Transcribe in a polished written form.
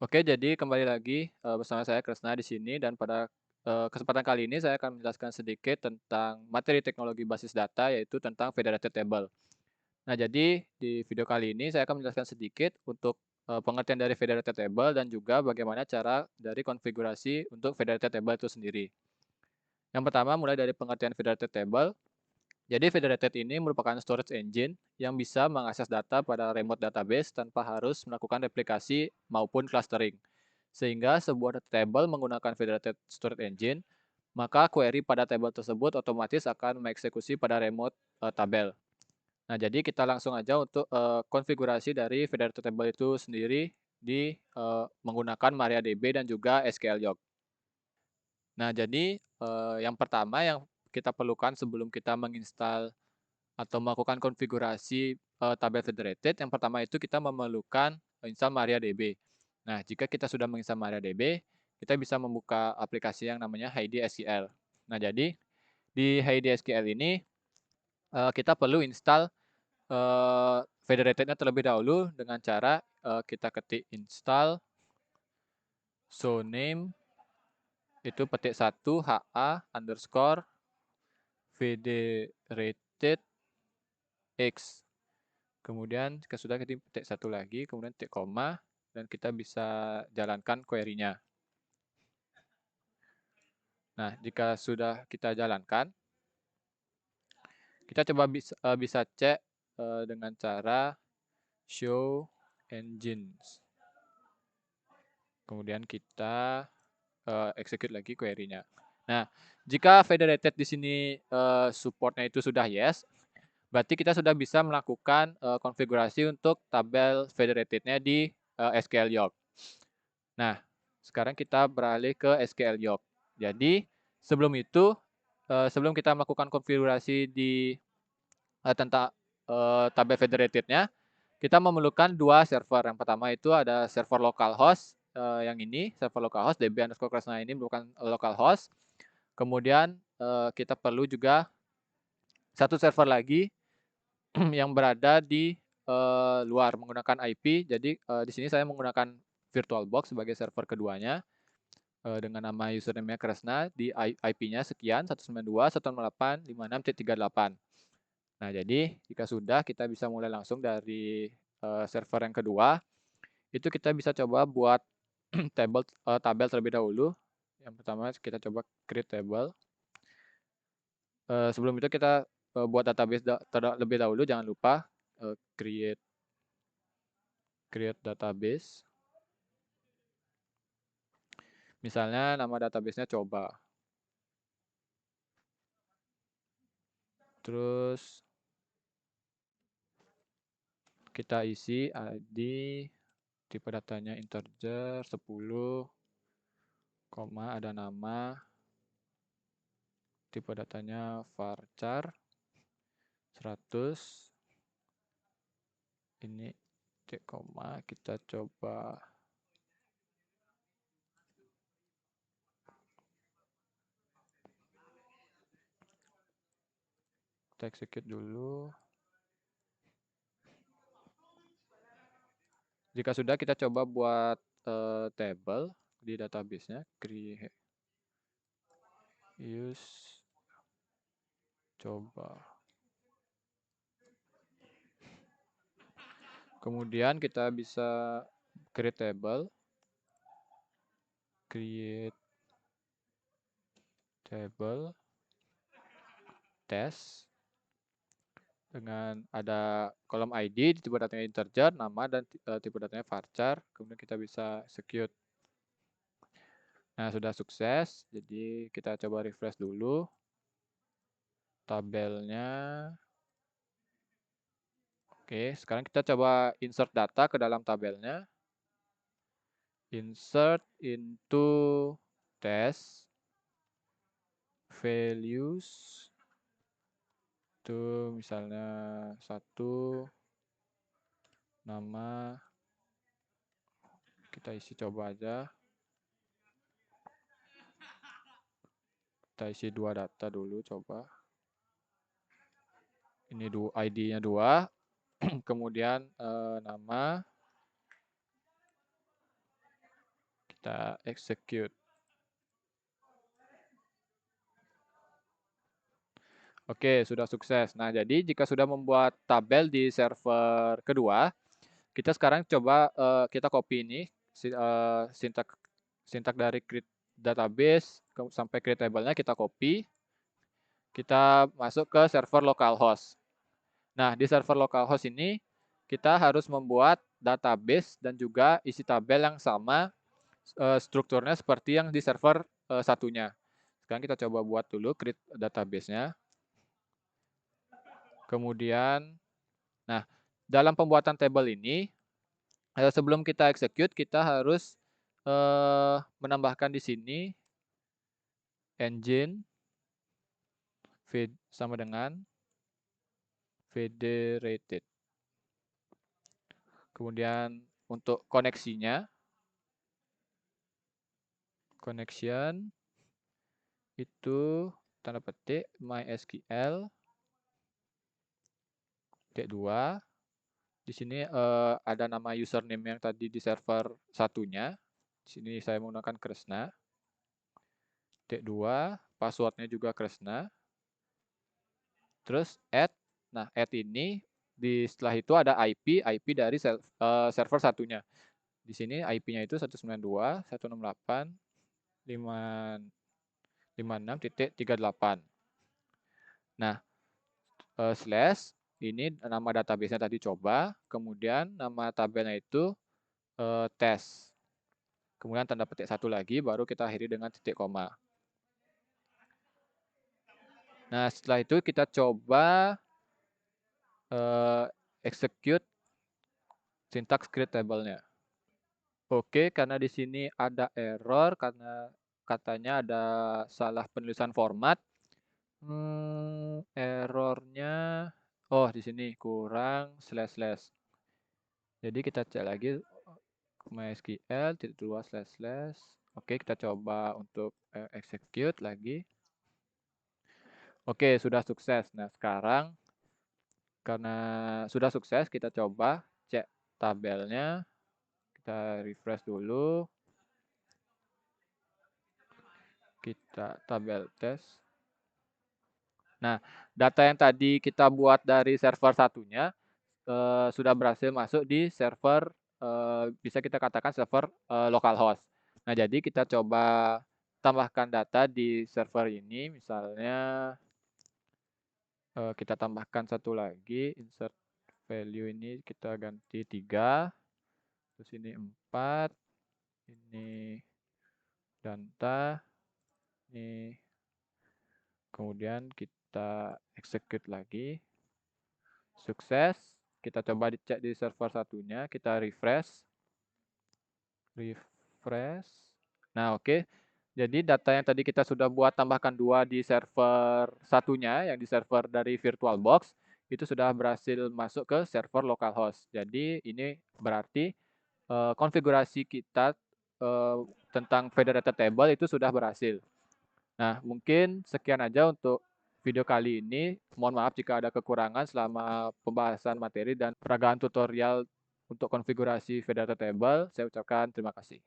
Oke, jadi kembali lagi, bersama saya Kresna di sini dan pada, kesempatan kali ini saya akan menjelaskan sedikit tentang materi teknologi basis data, yaitu tentang federated table. Nah, jadi di video kali ini saya akan menjelaskan sedikit untuk, pengertian dari federated table dan juga bagaimana cara dari konfigurasi untuk federated table itu sendiri. Yang pertama mulai dari pengertian federated table. Jadi federated ini merupakan storage engine yang bisa mengakses data pada remote database tanpa harus melakukan replikasi maupun clustering. Sehingga sebuah data table menggunakan federated storage engine, maka query pada table tersebut otomatis akan mengeksekusi pada remote tabel. Nah, jadi kita langsung aja untuk konfigurasi dari federated table itu sendiri di menggunakan MariaDB dan juga SQLYOG. Nah, jadi yang pertama yang kita perlukan sebelum kita menginstal atau melakukan konfigurasi, tabel federated, yang pertama itu kita memerlukan install MariaDB. Nah, jika kita sudah menginstal MariaDB, kita bisa membuka aplikasi yang namanya HiDSQL. Nah, jadi di HiDSQL ini, kita perlu install, federatednya terlebih dahulu dengan cara, kita ketik install soname itu petik 1 HA underscore federated X. Kemudian jika sudah kita petik satu lagi, kemudian titik koma, dan kita bisa jalankan query-nya. Nah, jika sudah kita jalankan, kita coba bisa cek dengan cara show engines. Kemudian kita execute lagi query-nya. Nah, jika federated di sini supportnya itu sudah yes, berarti kita sudah bisa melakukan konfigurasi untuk tabel federatednya di SQLYOG. Nah, sekarang kita beralih ke SQLYOG. Jadi, sebelum itu, sebelum kita melakukan konfigurasi di tentang tabel federatednya, kita memerlukan dua server. Yang pertama itu ada server localhost, yang ini, server localhost, db_kresna ini merupakan localhost. Kemudian kita perlu juga satu server lagi yang berada di luar menggunakan IP. Jadi di sini saya menggunakan VirtualBox sebagai server keduanya dengan nama username-nya Kresna di IP-nya sekian 192.168.56.38. Nah, jadi jika sudah kita bisa mulai langsung dari server yang kedua. Itu kita bisa coba buat tabel terlebih dahulu. Yang pertama kita coba create table. Sebelum itu kita buat database terlebih dahulu, jangan lupa create database. Misalnya nama databasenya coba. Terus kita isi ID, tipe datanya integer 10, koma ada nama, tipe datanya varchar 100. Ini titik koma, kita coba kita execute dulu. Jika sudah, kita coba buat table di database-nya, create use coba. Kemudian kita bisa create table, test dengan ada kolom ID, tipe datanya integer, nama dan tipe datanya varchar. Kemudian kita bisa execute. Nah, sudah sukses. Jadi kita coba refresh dulu tabelnya. Oke, sekarang kita coba insert data ke dalam tabelnya. Insert into test values itu misalnya 1 nama, kita isi coba aja, kita isi 2 data dulu coba, ini ID-nya 2 kemudian nama, Kita execute. Oke, sudah sukses. Nah, jadi jika sudah membuat tabel di server kedua, kita sekarang coba kita copy ini sintak sintak dari create database sampai create table-nya kita copy, kita masuk ke server localhost. Nah, di server localhost ini kita harus membuat database dan juga isi tabel yang sama strukturnya seperti yang di server satunya. Sekarang kita coba buat dulu create database-nya. Kemudian, nah, dalam pembuatan table ini, sebelum kita execute, kita harus menambahkan di sini engine sama dengan federated. Kemudian untuk koneksinya, connection itu tanda petik MySQL .2. Di sini ada nama username yang tadi di server satunya. Di sini saya menggunakan Kresna. .2, passwordnya juga Kresna. Terus add. Nah, add ini setelah itu ada IP dari server satunya. Di sini IP-nya itu 192.168.556.38. Nah, slash ini nama database-nya tadi coba, kemudian nama tabelnya itu tes. Kemudian tanda petik satu lagi, baru kita akhiri dengan titik koma. Nah, setelah itu kita coba execute syntax create table-nya. Oke, karena di sini ada error karena katanya ada salah penulisan format. Errornya, oh di sini kurang slash slash. Jadi kita cek lagi MySQL // Oke, kita coba untuk execute lagi. Oke, sudah sukses. Nah, sekarang karena sudah sukses, kita coba cek tabelnya. Kita refresh dulu. Kita tabel tes. Nah, data yang tadi kita buat dari server satunya sudah berhasil masuk di server, bisa kita katakan server localhost. Nah, jadi kita coba tambahkan data di server ini, misalnya kita tambahkan satu lagi, insert value ini kita ganti 3, terus ini 4, ini data, ini, kemudian kita execute lagi, sukses. Kita coba dicek di server satunya, kita refresh. Nah, oke. Jadi data yang tadi kita sudah buat tambahkan 2 di server satunya, yang di server dari VirtualBox, itu sudah berhasil masuk ke server localhost. Jadi ini berarti konfigurasi kita tentang federated table itu sudah berhasil. Nah, mungkin sekian aja untuk video kali ini. Mohon maaf jika ada kekurangan selama pembahasan materi dan peragaan tutorial untuk konfigurasi federated table. Saya ucapkan terima kasih.